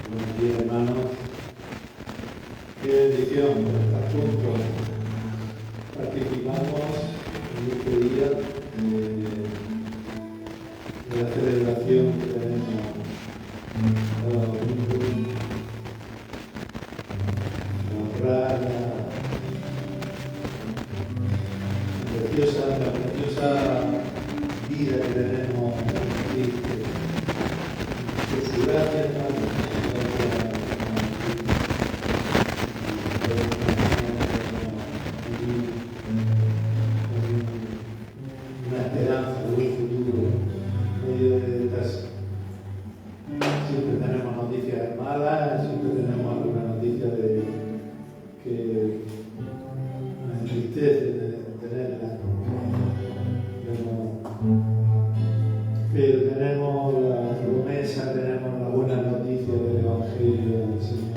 Buenos días, hermanos. Qué bendición estar juntos. Participamos en este día de la celebración que tenemos cada domingo. Honrar la preciosa vida que tenemos en Cristo. Por su gracia, una esperanza de un futuro en medio de estas. Siempre tenemos noticias malas, siempre tenemos alguna noticia que nos entristece de tenerla. Pero tenemos la promesa, tenemos la buena noticia del Evangelio del Señor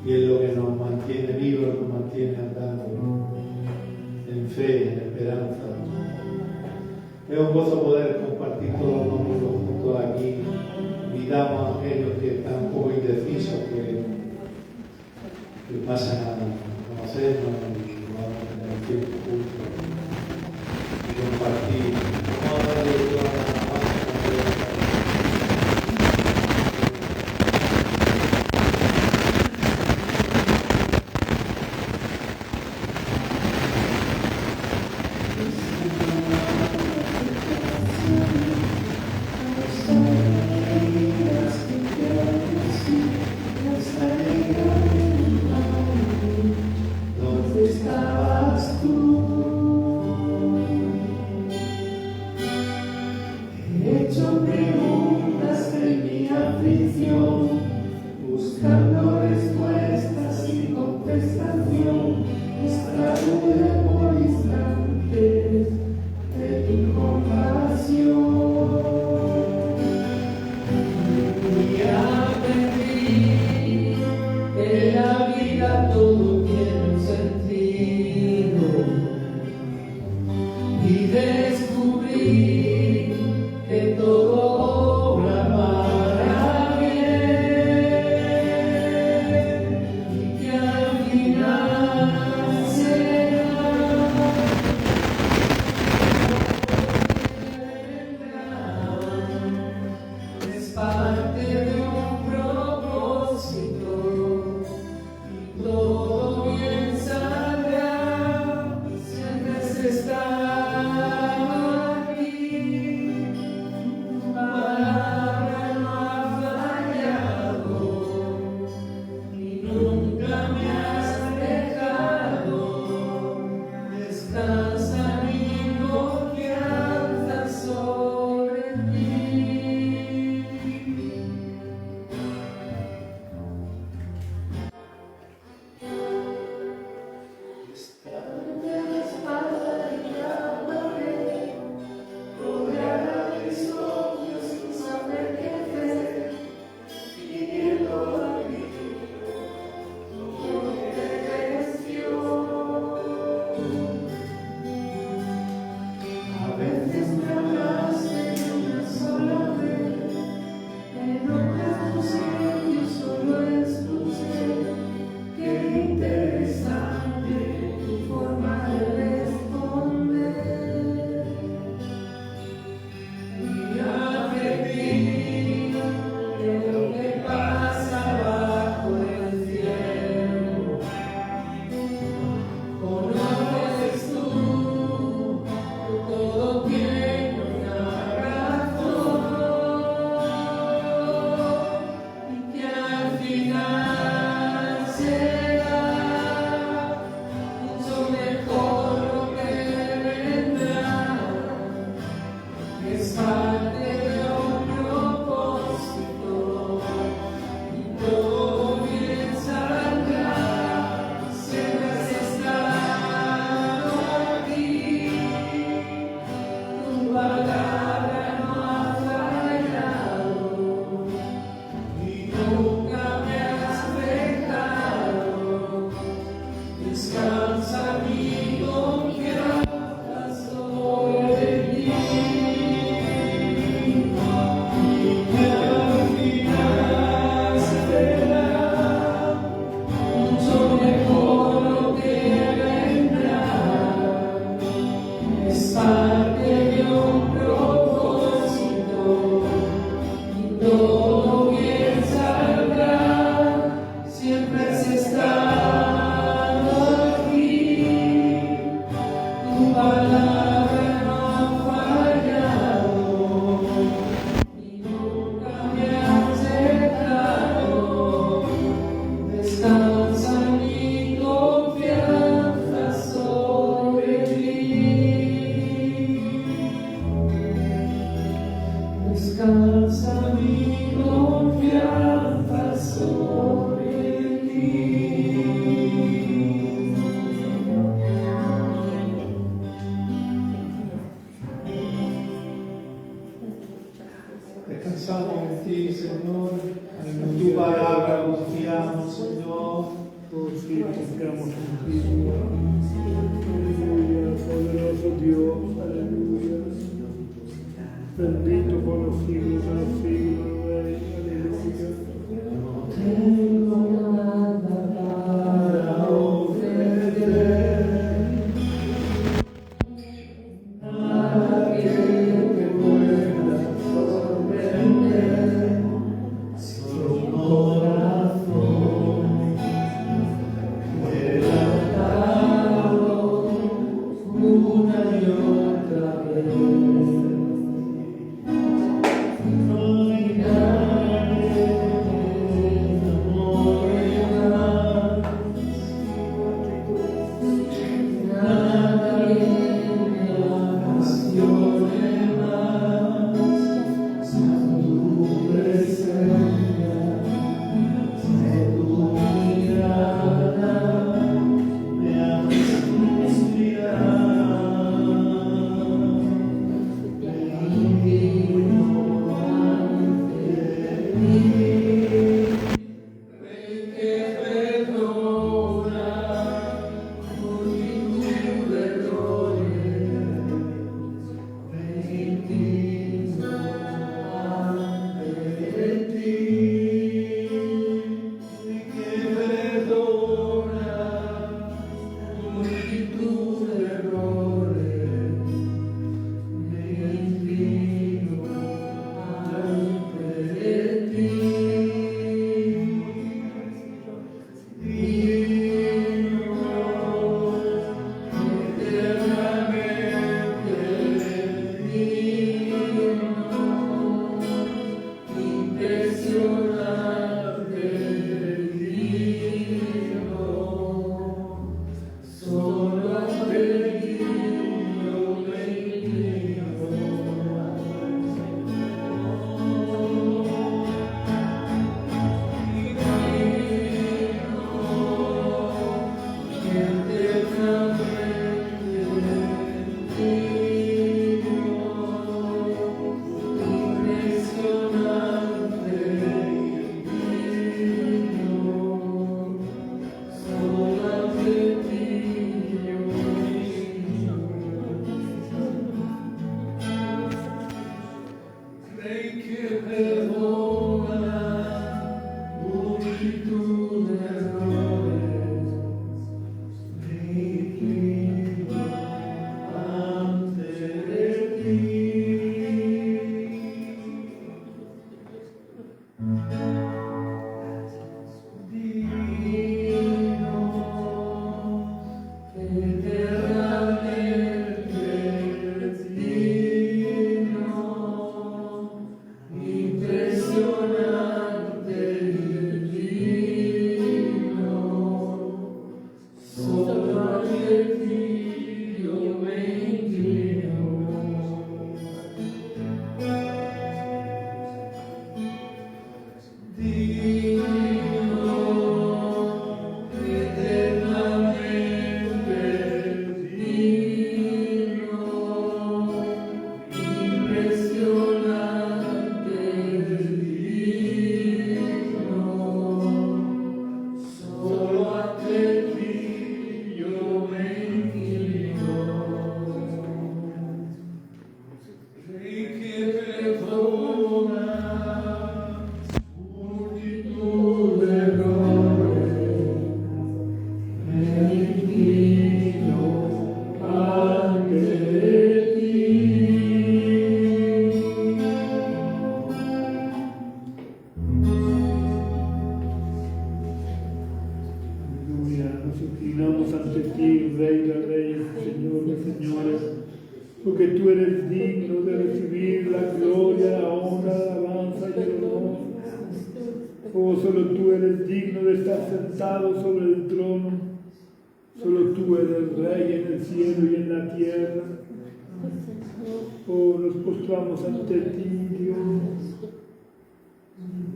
y es lo que nos mantiene vivos, nos mantiene andando en fe, en esperanza. Es un gozo poder compartir todos los domingos juntos aquí. Invitamos a aquellos que están un poco indecisos que pasen a conocernos y vamos a tener tiempo juntos y compartir. Vamos a darle toda la y confiamos en ti. Aleluya, poderoso Dios, aleluya. Bendito por los siglos de los siglos, Rey, aleluya. Tengo nada para ofrecer, nada que te pueda sorprender, solo un corazón quebrantado una y otra vez. No hay nadie que enamore más, nadie me apasione más, salvo tu presencia, sé tu mirada, me haces inspirar, me inclino ante ti, Rey que perdona multitud de errores, me inclino ante ti, Rey que perdona multitud de errores, me inclino ante ti. Rey que perdona multitud de errores, me inclino ante ti. Divino, eternamente divino, impresionante divino, solo ante ti yo me inclino. Divino, eternamente divino, impresionante divino, solo ante ti yo me inclino. Rey que perdona multitud de errores, me inclino ante ti. Aleluya, nos inclinamos ante ti, Rey de Reyes, Señor de Señores, porque tú eres digno de recibir la gloria, la honra, la alabanza y el honor. Oh, solo tú eres digno de estar sentado sobre el trono. Solo tú eres Rey en el cielo y en la tierra. Oh, nos postramos ante ti, Dios.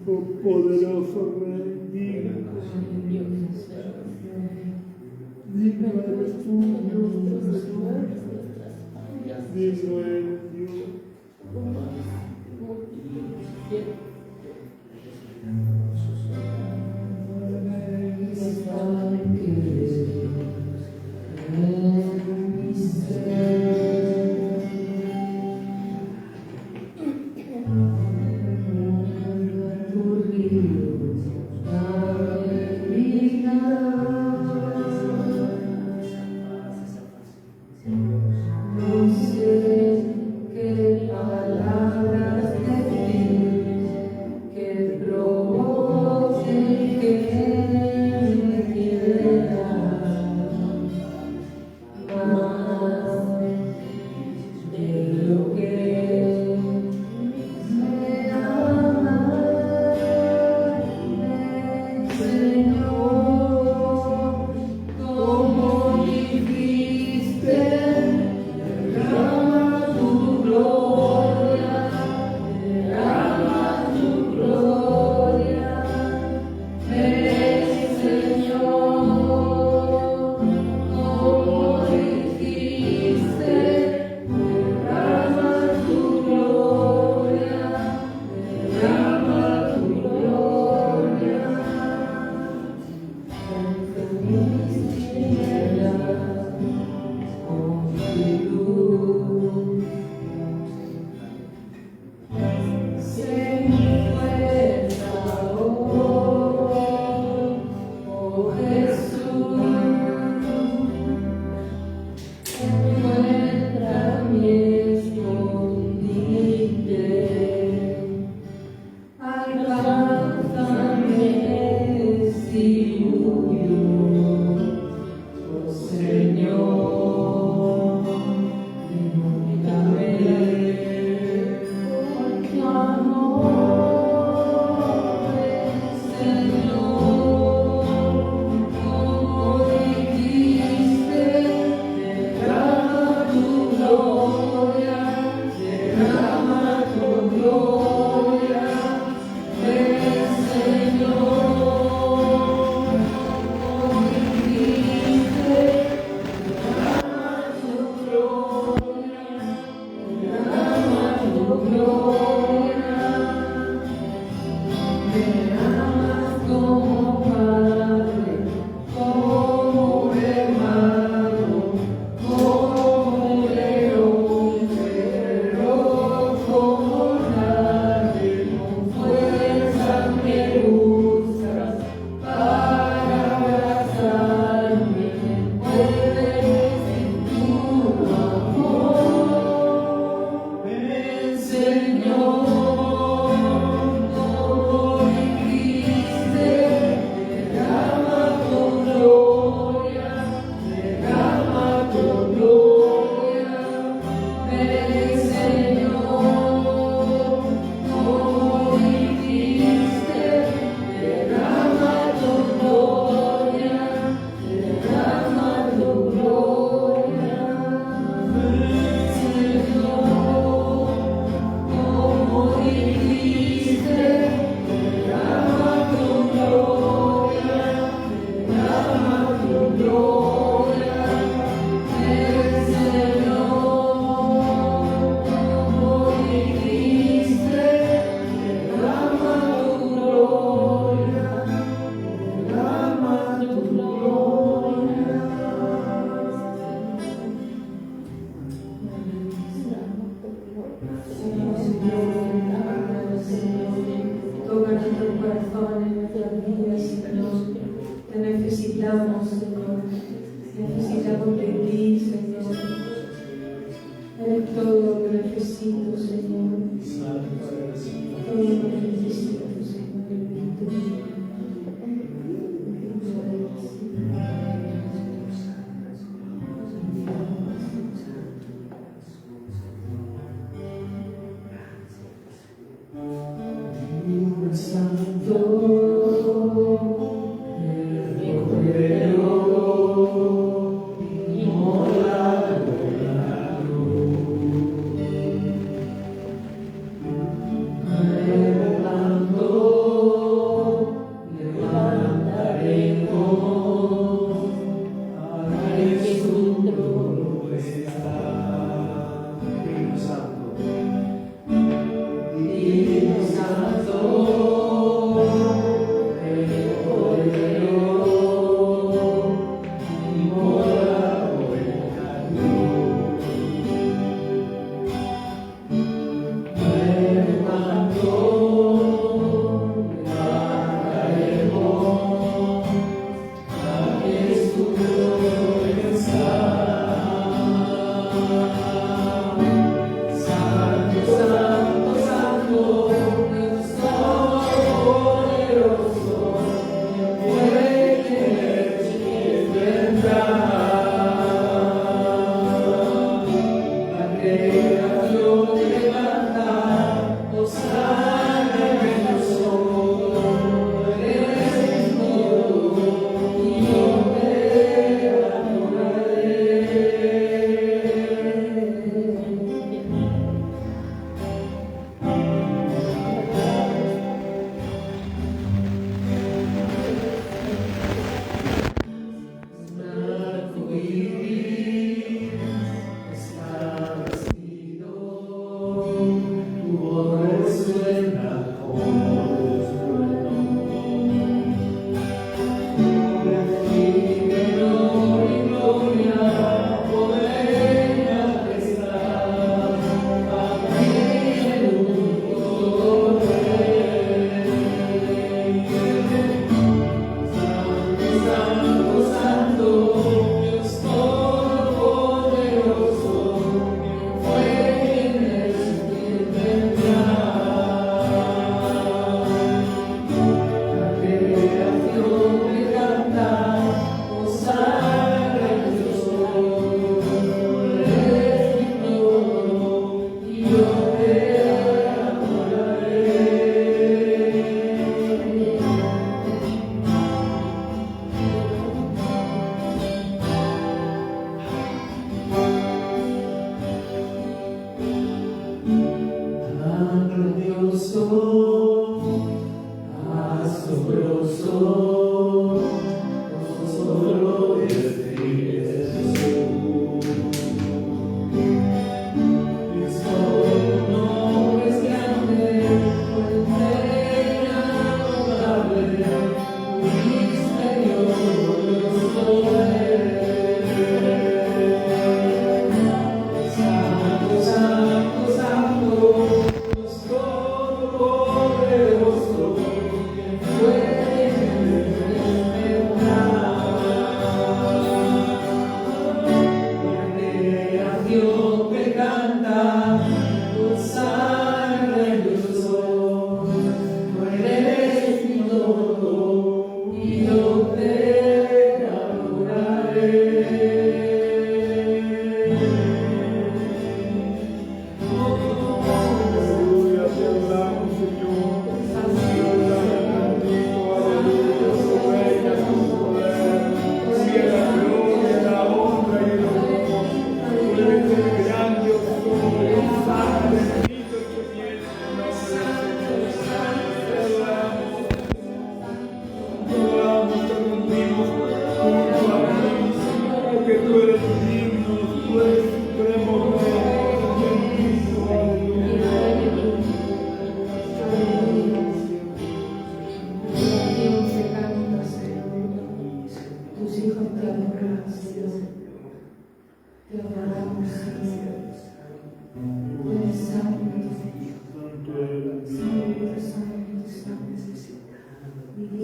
Oh, poderoso Rey, digno. Digno eres tú, Dios. Digno eres Dios. Thank you.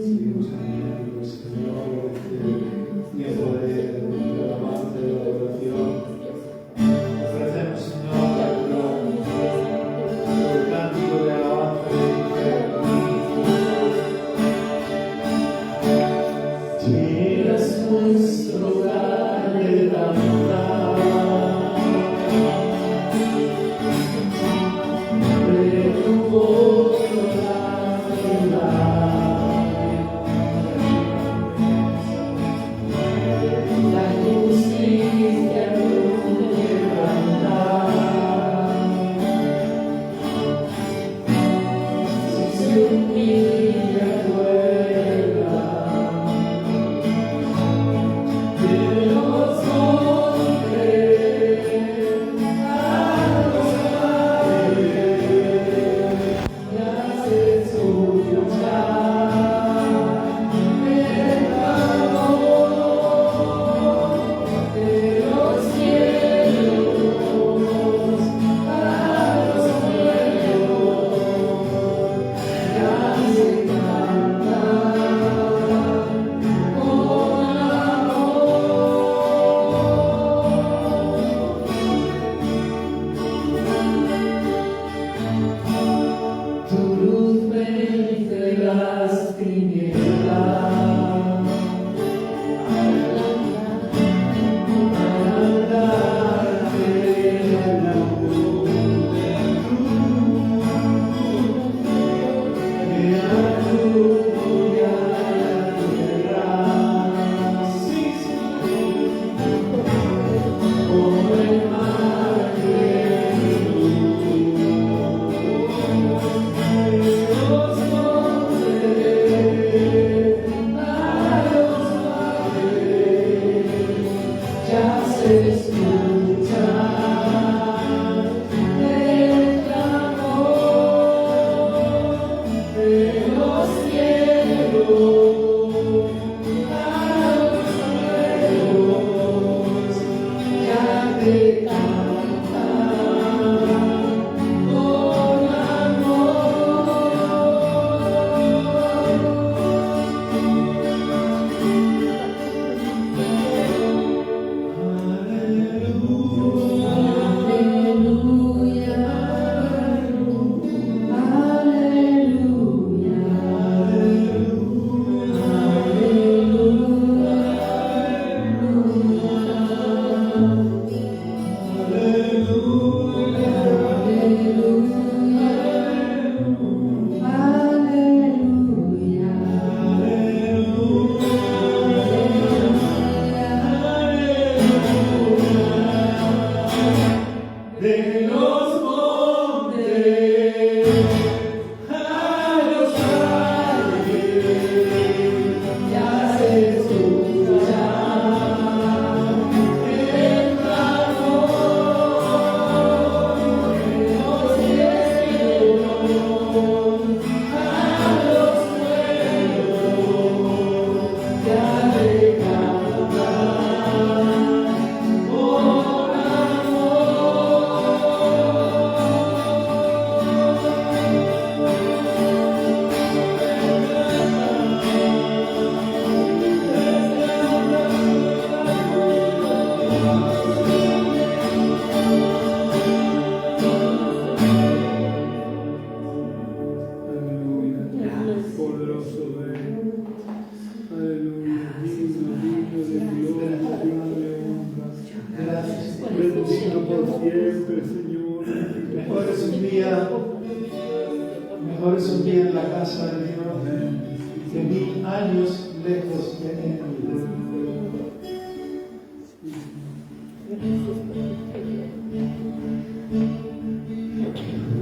Seguimos cantando, Señor, este tiempo de alabanza y de adoración. Ofrecemos, Señor, nuestro cántico de alabanza y de llenas nuestro hogar de danza, de tu voz la ciudad. Mejor es un día en la casa de Dios que 1000 años lejos de Él.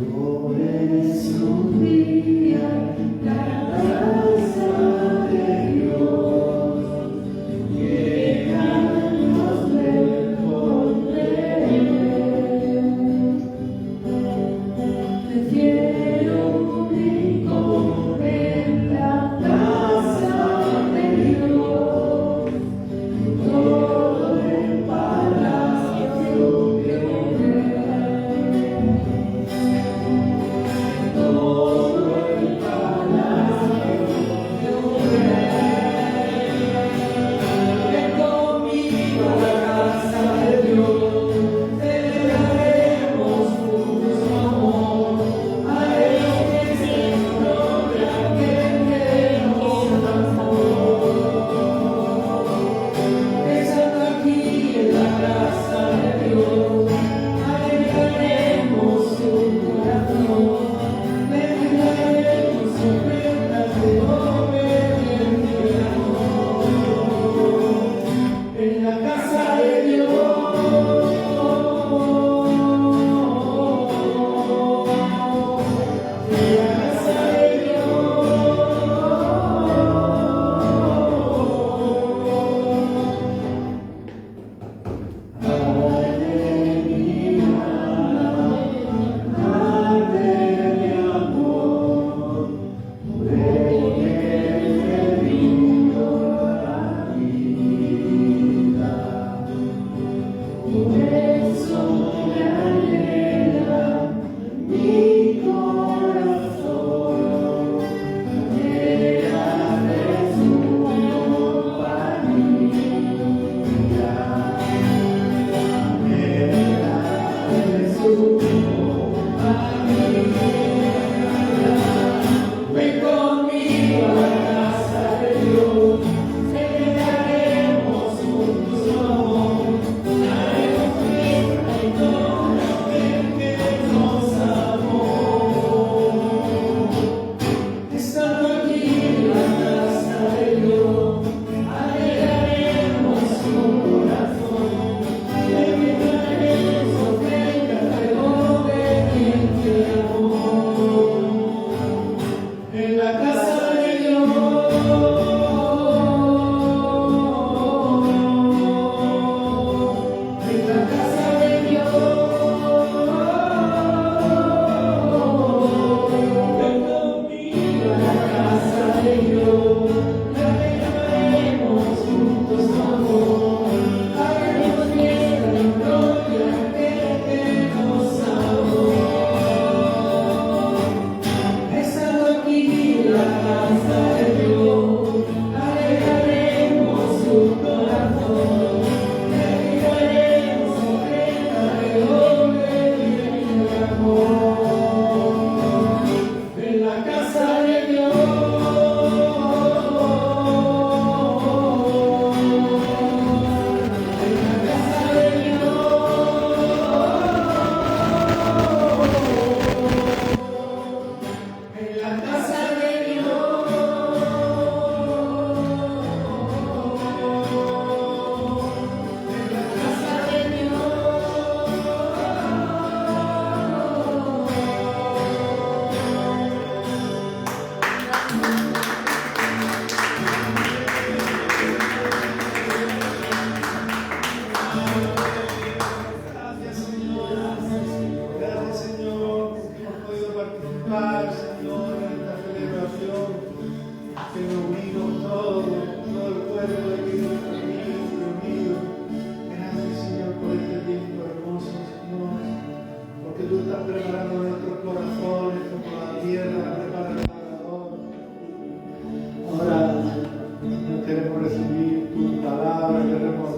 Mejor es un día en la casa de Dios que años lejos de Él. Prefiero todo el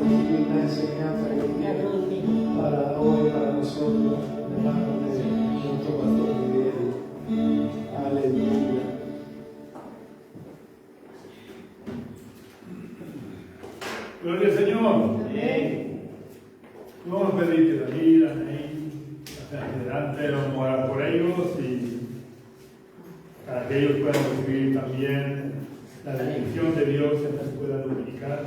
transmitir la enseñanza que tiene para hoy, para nosotros, de manos de nuestro pastor Miguel. Aleluya. Gloria al Señor. Amén. Vamos a pedirte la vida, amén. Hacia adelante, vamos a orar por ellos y para que ellos puedan recibir también la bendición de Dios en la escuela dominical.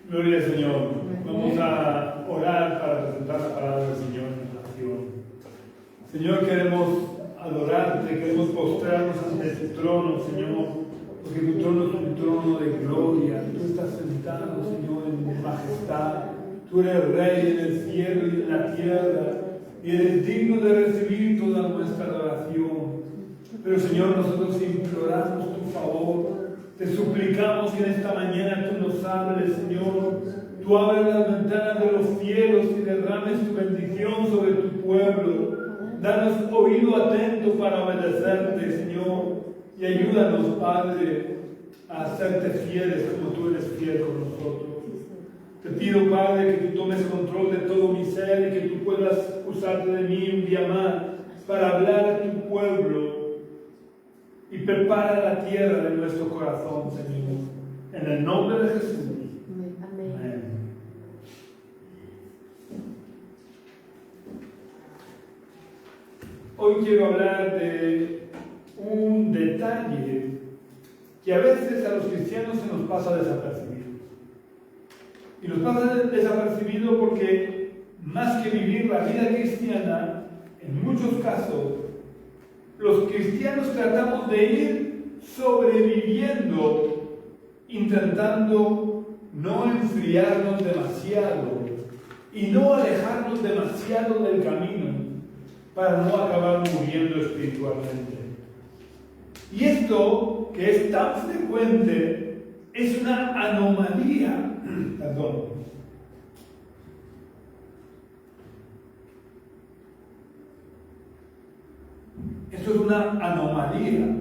Gloria al Señor. Vamos a orar para presentar la palabra del Señor en la oración. Señor, queremos adorarte, queremos postrarnos ante tu trono, Señor, porque tu trono es un trono de gloria. Tú estás sentado, Señor, en majestad. Tú eres Rey en el cielo y en la tierra, y eres digno de recibir toda nuestra adoración. Pero, Señor, nosotros imploramos tu favor. Te suplicamos que en esta mañana tú nos hables, Señor. Tú abres las ventanas de los cielos y derrames tu bendición sobre tu pueblo. Danos oído atento para obedecerte, Señor. Y ayúdanos, Padre, a hacerte fieles como tú eres fiel con nosotros. Te pido, Padre, que tú tomes control de todo mi ser y que tú puedas usarte de mí un día más para hablar a tu pueblo. Y prepara la tierra de nuestro corazón, Señor. En el nombre de Jesús. Amén. Amén. Hoy quiero hablar de un detalle que a veces a los cristianos se nos pasa desapercibido. Y nos pasa desapercibido porque más que vivir la vida cristiana, en muchos casos, los cristianos tratamos de ir sobreviviendo, intentando no enfriarnos demasiado y no alejarnos demasiado del camino para no acabar muriendo espiritualmente. Y esto, que es tan frecuente, es una anomalía. Perdón. Esto es una anomalía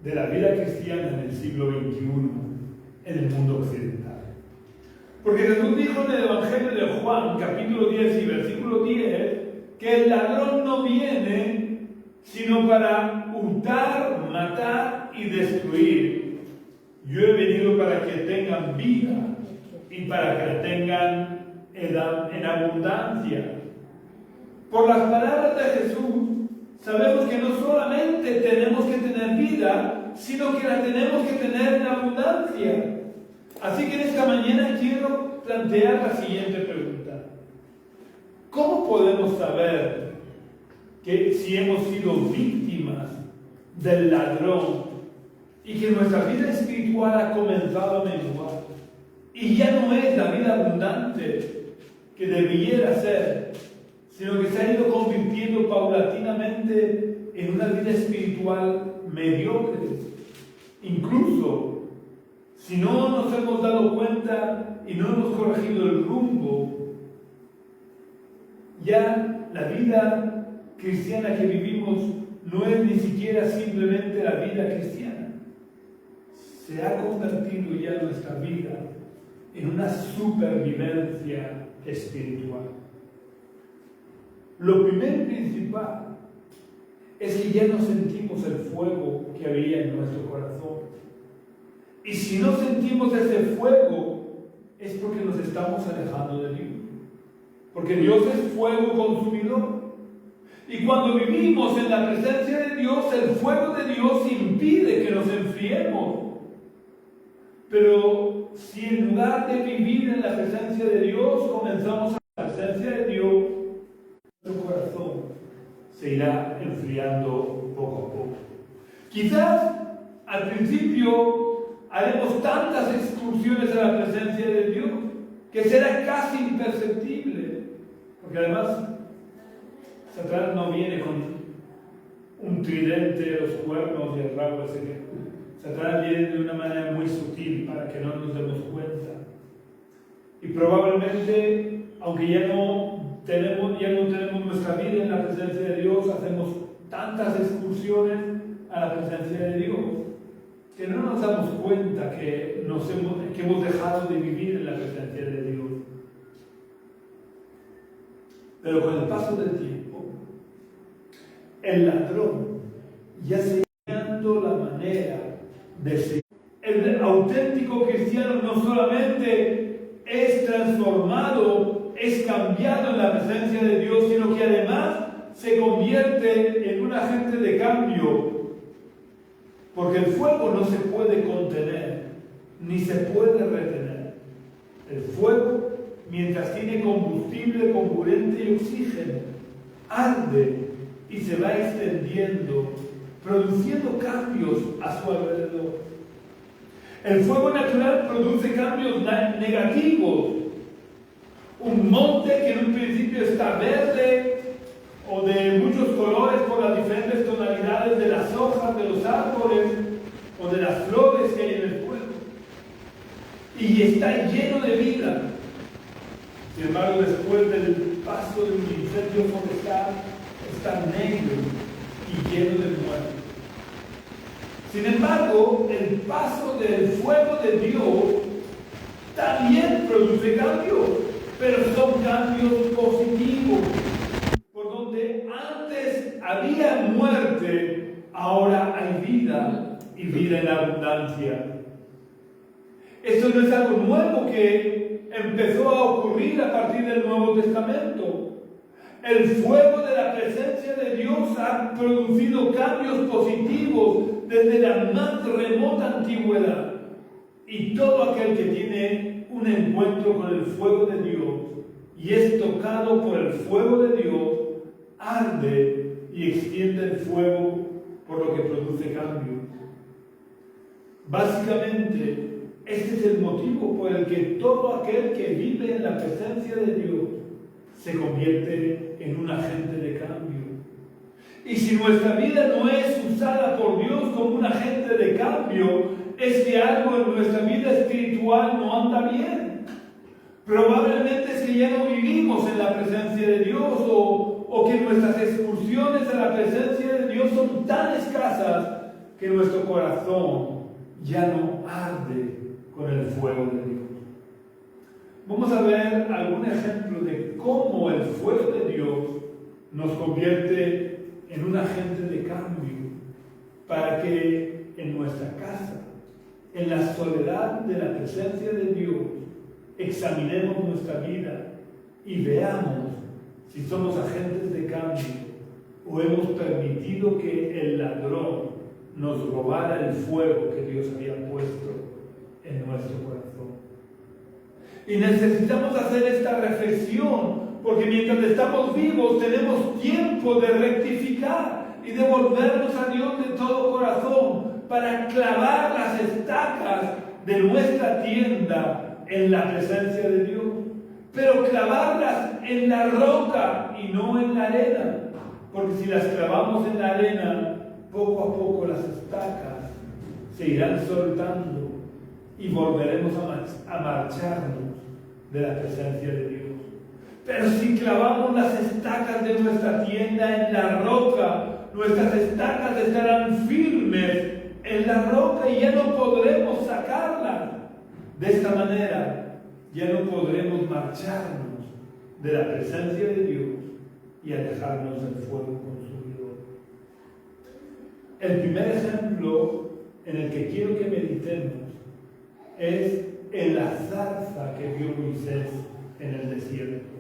de la vida cristiana en el siglo XXI, en el mundo occidental. Porque Jesús dijo en el Evangelio de Juan, capítulo 10 y versículo 10, que el ladrón no viene sino para hurtar, matar y destruir. Yo he venido para que tengan vida y para que la tengan en abundancia. Por las palabras de Jesús, sabemos que no solamente tenemos que tener vida, sino que la tenemos que tener en abundancia. Así que en esta mañana quiero plantear la siguiente pregunta. ¿Cómo podemos saber que si hemos sido víctimas del ladrón y que nuestra vida espiritual ha comenzado a menguar y ya no es la vida abundante que debiera ser, sino que se ha ido convirtiendo paulatinamente en una vida espiritual mediocre? Incluso, si no nos hemos dado cuenta y no hemos corregido el rumbo, ya la vida cristiana que vivimos no es ni siquiera simplemente la vida cristiana. Se ha convertido ya nuestra vida en una supervivencia espiritual. Lo primero y principal es que ya no sentimos el fuego que había en nuestro corazón. Y si no sentimos ese fuego, es porque nos estamos alejando de Dios. Porque Dios es fuego consumidor. Y cuando vivimos en la presencia de Dios, el fuego de Dios impide que nos enfriemos. Pero si en lugar de vivir en la presencia de Dios, comenzamos a la presencia de Dios, nuestro corazón se irá enfriando poco a poco. Quizás al principio haremos tantas excursiones a la presencia de Dios que será casi imperceptible, porque además Satanás no viene con un tridente, los cuernos y el rabo ese que Satanás viene de una manera muy sutil para que no nos demos cuenta. Y probablemente, aunque ya no tenemos nuestra vida en la presencia de Dios, hacemos tantas excursiones a la presencia de Dios que no nos damos cuenta que hemos dejado de vivir en la presencia de Dios. Pero con el paso del tiempo, el ladrón ya se va dando la manera de seguir. El auténtico cristiano no solamente es transformado, es cambiado en la presencia de Dios, sino que además se convierte en un agente de cambio. Porque el fuego no se puede contener, ni se puede retener. El fuego, mientras tiene combustible, comburente y oxígeno, arde y se va extendiendo, produciendo cambios a su alrededor. El fuego natural produce cambios negativos. Un monte que en un principio está verde o de muchos colores por las diferentes tonalidades de las hojas de los árboles o de las flores que hay en el fuego, y está lleno de vida. Sin embargo, después del paso de un incendio forestal, está negro y lleno de muerte. Sin embargo, el paso del fuego de Dios también produce cambios, pero son cambios positivos. Por donde antes había muerte, ahora hay vida, y vida en abundancia. Esto no es algo nuevo que empezó a ocurrir a partir del Nuevo Testamento. El fuego de la presencia de Dios ha producido cambios positivos desde la más remota antigüedad. Y todo aquel que tiene un encuentro con el fuego de Dios y es tocado por el fuego de Dios, arde y extiende el fuego, por lo que produce cambios. Básicamente, este es el motivo por el que todo aquel que vive en la presencia de Dios se convierte en un agente de cambio. Y si nuestra vida no es usada por Dios como un agente de cambio, es que algo en nuestra vida espiritual no anda bien. Probablemente es que ya no vivimos en la presencia de Dios, o que nuestras excursiones a la presencia de Dios son tan escasas que nuestro corazón ya no arde con el fuego de Dios. Vamos a ver algún ejemplo de cómo el fuego de Dios nos convierte en un agente de cambio, para que en nuestra casa, en la soledad de la presencia de Dios, examinemos nuestra vida y veamos si somos agentes de cambio o hemos permitido que el ladrón nos robara el fuego que Dios había puesto en nuestro corazón. Y necesitamos hacer esta reflexión, porque mientras estamos vivos tenemos tiempo de rectificar y de volvernos a Dios de todo corazón para clavar las estacas de nuestra tienda en la presencia de Dios, pero clavarlas en la roca y no en la arena, porque si las clavamos en la arena, poco a poco las estacas se irán soltando y volveremos a marcharnos de la presencia de Dios. Pero si clavamos las estacas de nuestra tienda en la roca, nuestras estacas estarán firmes en la roca y ya no podremos sacarlas. De esta manera ya no podremos marcharnos de la presencia de Dios y alejarnos del fuego consumidor. El primer ejemplo en el que quiero que meditemos es en la zarza que vio Moisés en el desierto.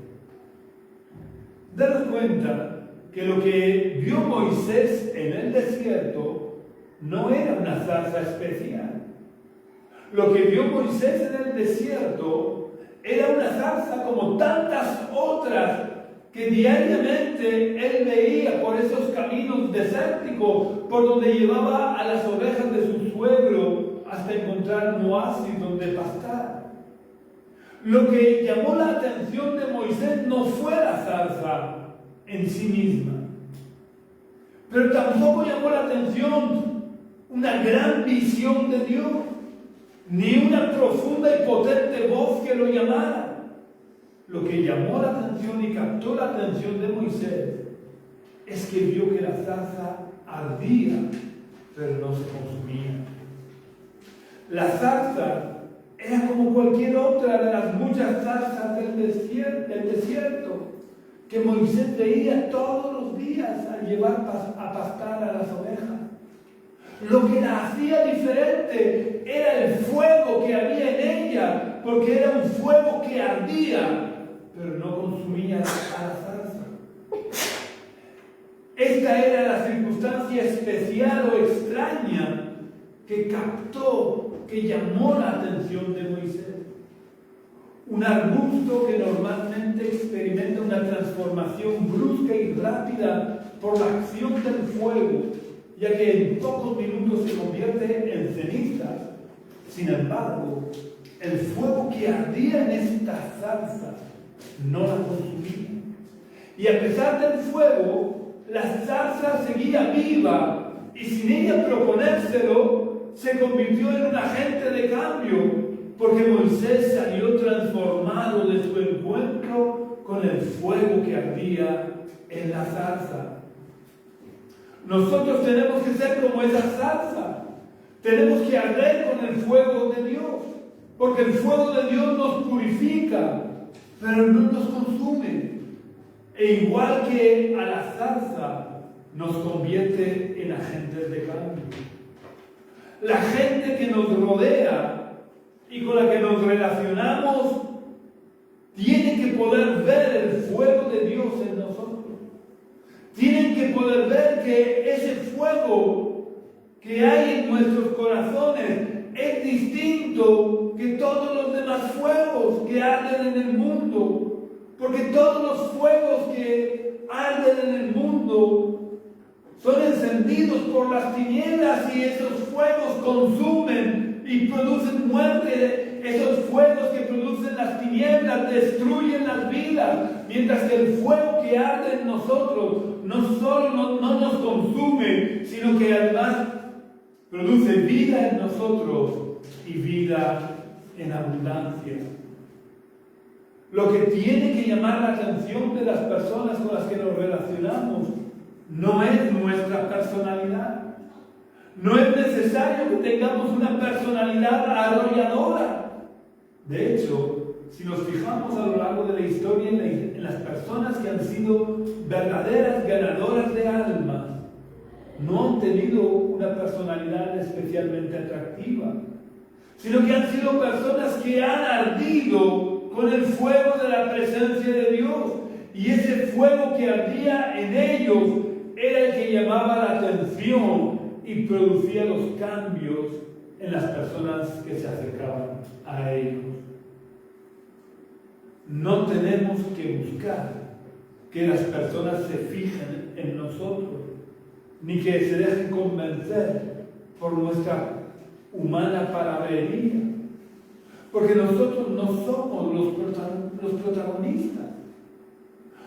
Daros cuenta que lo que vio Moisés en el desierto no era una zarza especial. Lo que vio Moisés en el desierto era una zarza como tantas otras que diariamente él veía por esos caminos desérticos por donde llevaba a las ovejas de su suegro hasta encontrar un oasis donde pastar. Lo que llamó la atención de Moisés no fue la zarza en sí misma, pero tampoco llamó la atención una gran visión de Dios, ni una profunda y potente voz que lo llamara. Lo que llamó la atención y captó la atención de Moisés es que vio que la zarza ardía, pero no se consumía. La zarza era como cualquier otra de las muchas zarzas del desierto que Moisés veía todos los días al llevar a pastar a las ovejas. Lo que la hacía diferente era el fuego que había en ella, porque era un fuego que ardía, pero no consumía a la zarza. Esta era la circunstancia especial o extraña que captó, que llamó la atención de Moisés. Un arbusto que normalmente experimenta una transformación brusca y rápida por la acción del fuego, ya que en pocos minutos se convierte en cenizas. Sin embargo, el fuego que ardía en esta zarza no la consumía. Y a pesar del fuego, la zarza seguía viva y sin ella proponérselo, se convirtió en un agente de cambio, porque Moisés salió transformado de su encuentro con el fuego que ardía en la zarza. Nosotros tenemos que ser como esa zarza. Tenemos que arder con el fuego de Dios, porque el fuego de Dios nos purifica, pero no nos consume. E igual que a la zarza, nos convierte en agentes de cambio. La gente que nos rodea y con la que nos relacionamos tiene que poder ver el fuego de Dios en nosotros. Tienen que poder ver que ese fuego que hay en nuestros corazones es distinto que todos los demás fuegos que arden en el mundo. Porque todos los fuegos que arden en el mundo son encendidos por las tinieblas y esos fuegos consumen y producen muerte. Esos fuegos que producen las tinieblas destruyen las vidas, mientras que el fuego que arde en nosotros no solo no nos consume, sino que además produce vida en nosotros y vida en abundancia. Lo que tiene que llamar la atención de las personas con las que nos relacionamos no es nuestra personalidad. No es necesario que tengamos una personalidad arrolladora. De hecho, si nos fijamos a lo largo de la historia en las personas que han sido verdaderas ganadoras de almas, no han tenido una personalidad especialmente atractiva, sino que han sido personas que han ardido con el fuego de la presencia de Dios. Y ese fuego que ardía en ellos era el que llamaba la atención y producía los cambios en las personas que se acercaban a ellos. No tenemos que buscar que las personas se fijen en nosotros, ni que se dejen convencer por nuestra humana palabrería, porque nosotros no somos los protagonistas.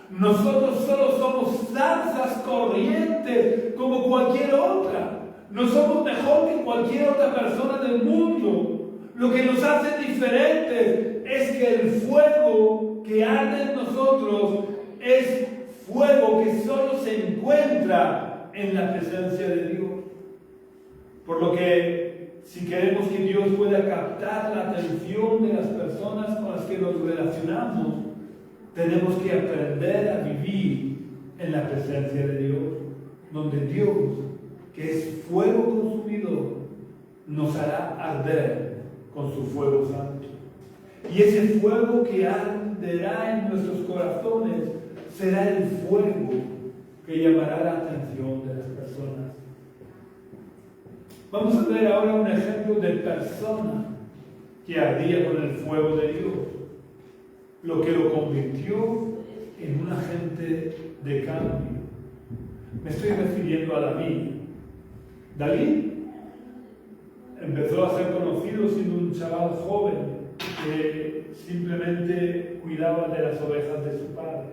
Nosotros solo somos zarzas corrientes como cualquier otra. No somos mejor que cualquier otra persona del mundo. Lo que nos hace diferentes es que el fuego que arde en nosotros es fuego que solo se encuentra en la presencia de Dios. Por lo que si queremos que Dios pueda captar la atención de las personas con las que nos relacionamos, tenemos que aprender a vivir en la presencia de Dios, donde Dios, que es fuego consumidor, nos hará arder con su fuego santo. Y ese fuego que arderá en nuestros corazones será el fuego que llamará la atención de las personas. Vamos a ver ahora un ejemplo de persona que ardía con el fuego de Dios, lo que lo convirtió en un agente de cambio. Me estoy refiriendo a David. David empezó a ser conocido siendo un chaval joven que simplemente cuidaba de las ovejas de su padre.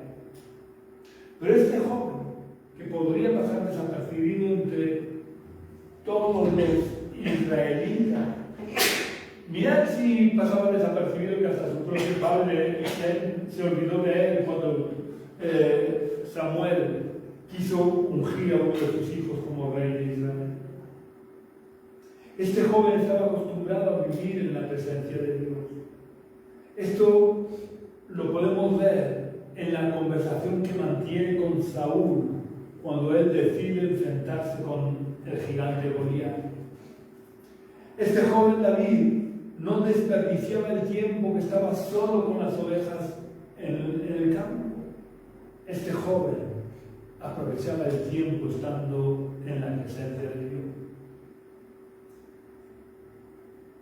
Pero este joven, que podría pasar desapercibido entre todos los israelitas, mirad si pasaba desapercibido que hasta su propio padre se olvidó de él cuando Samuel quiso ungir a uno de sus hijos como rey de Israel. Este joven estaba acostumbrado a vivir en la presencia de Dios. Esto lo podemos ver en la conversación que mantiene con Saúl cuando él decide enfrentarse con el gigante Goliat. Este joven David no desperdiciaba el tiempo que estaba solo con las ovejas en el campo. Este joven aprovechaba el tiempo estando en la presencia de Dios.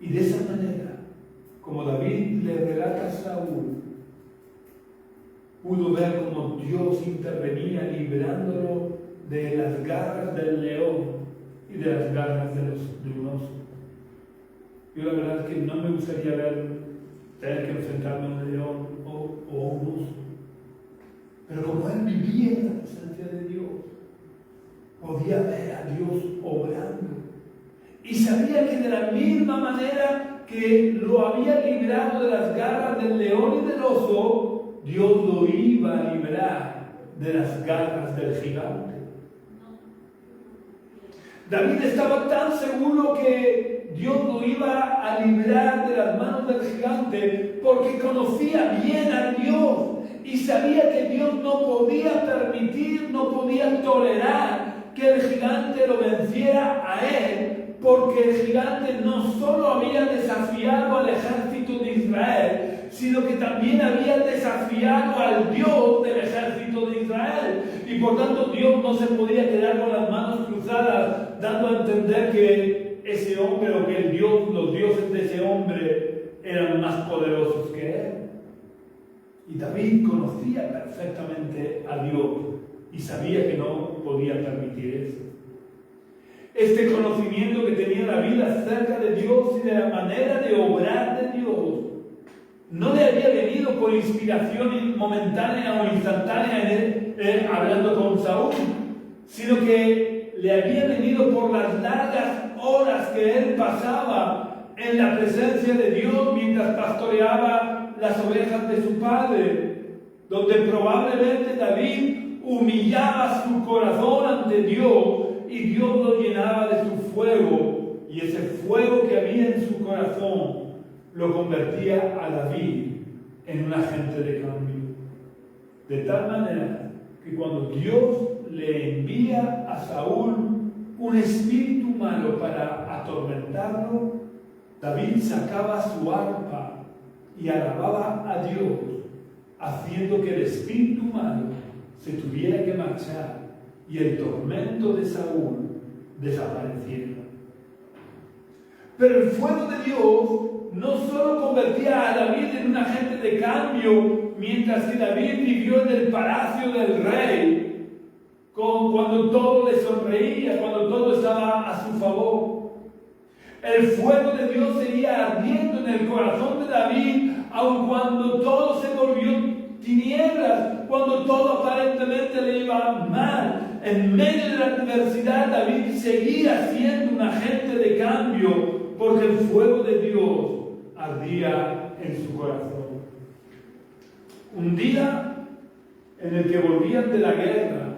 Y de esa manera, como David le relata a Saúl, pudo ver cómo Dios intervenía liberándolo de las garras del león y de las garras de un oso. Yo la verdad es que no me gustaría tener que enfrentarme a un león o a un oso. Pero como él vivía en la presencia de Dios, podía ver a Dios obrando. Y sabía que de la misma manera que lo había librado de las garras del león y del oso, Dios lo iba a liberar de las garras del gigante. David estaba tan seguro que Dios lo iba a librar de las manos del gigante porque conocía bien a Dios y sabía que Dios no podía permitir, no podía tolerar que el gigante lo venciera a él, porque el gigante no solo había desafiado al ejército de Israel, sino que también había desafiado al Dios del ejército de Israel. Y por tanto Dios no se podía quedar con las manos cruzadas, dando a entender que ese hombre o que los dioses de ese hombre eran más poderosos que él. Y David conocía perfectamente a Dios y sabía que no podía permitir eso. Este conocimiento que tenía David acerca de Dios y de la manera de obrar de Dios no le había venido por inspiración momentánea o instantánea hablando con Saúl, sino que le había venido por las largas horas que él pasaba en la presencia de Dios mientras pastoreaba las ovejas de su padre, donde probablemente David humillaba su corazón ante Dios y Dios lo llenaba de su fuego, y ese fuego que había en su corazón lo convertía a David en un agente de cambio. De tal manera que cuando Dios le envía a Saúl un espíritu malo para atormentarlo, David sacaba su arpa y alababa a Dios, haciendo que el espíritu malo se tuviera que marchar y el tormento de Saúl desapareciera. Pero el fuego de Dios no solo convertía a David en un agente de cambio, mientras que David vivió en el palacio del rey, cuando todo le sonreía, cuando todo estaba a su favor. El fuego de Dios seguía ardiendo en el corazón de David, aun cuando todo se volvió tinieblas, cuando todo aparentemente le iba mal. En medio de la adversidad, David seguía siendo un agente de cambio, porque el fuego de Dios ardía en su corazón. Un día en el que volvían de la guerra,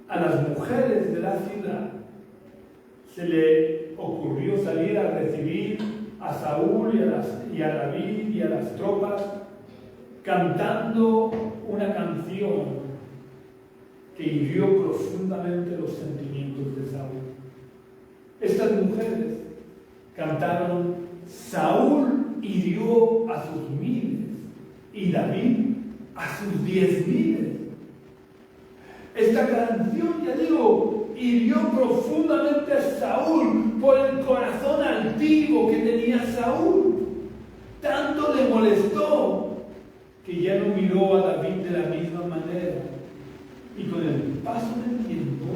a las mujeres de la ciudad se le ocurrió salir a recibir a Saúl y a David y a las tropas cantando una canción que hirió profundamente los sentimientos de Saúl. Estas mujeres cantaron: Saúl hirió a sus 1000 y David a sus 10,000. Esta canción, ya digo, hirió profundamente a Saúl por el corazón altivo que tenía Saúl. Tanto le molestó que ya no miró a David de la misma manera. Y con el paso del tiempo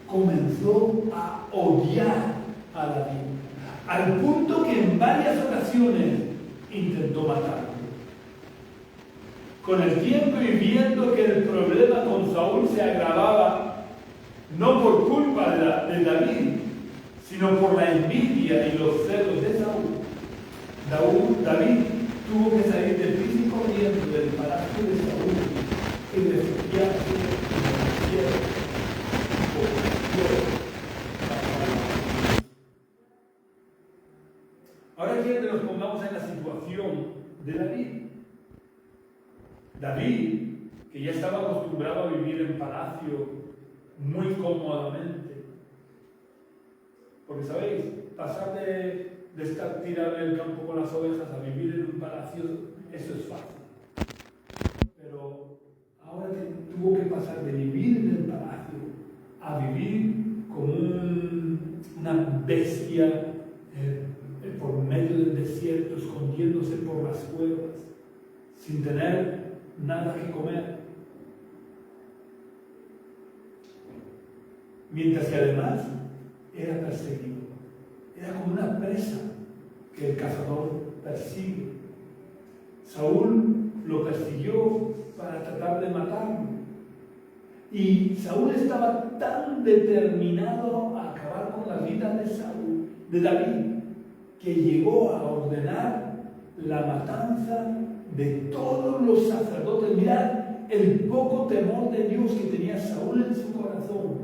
comenzó a odiar a David, al punto que en varias ocasiones intentó matarlo. Con el tiempo y viendo que el problema con Saúl se agravaba, no por culpa de David, sino por la envidia y los celos de Saúl, David tuvo que salir deprisa y corriendo del palacio de Saúl y refugiarse en el desierto. Ahora quiero que nos pongamos en la situación de David. David, que ya estaba acostumbrado a vivir en palacio muy cómodamente. Porque, ¿sabéis? Pasar de estar tirado en el campo con las ovejas a vivir en un palacio, eso es fácil. Pero ahora que tuvo que pasar de vivir en el palacio a vivir como una bestia por medio del desierto, escondiéndose por las cuevas, sin tener nada que comer. Mientras que además era perseguido. Era como una presa que el cazador persigue. Saúl lo persiguió para tratar de matarlo. Y Saúl estaba tan determinado a acabar con la vida de David, que llegó a ordenar la matanza de todos los sacerdotes. Mirad el poco temor de Dios que tenía Saúl en su corazón,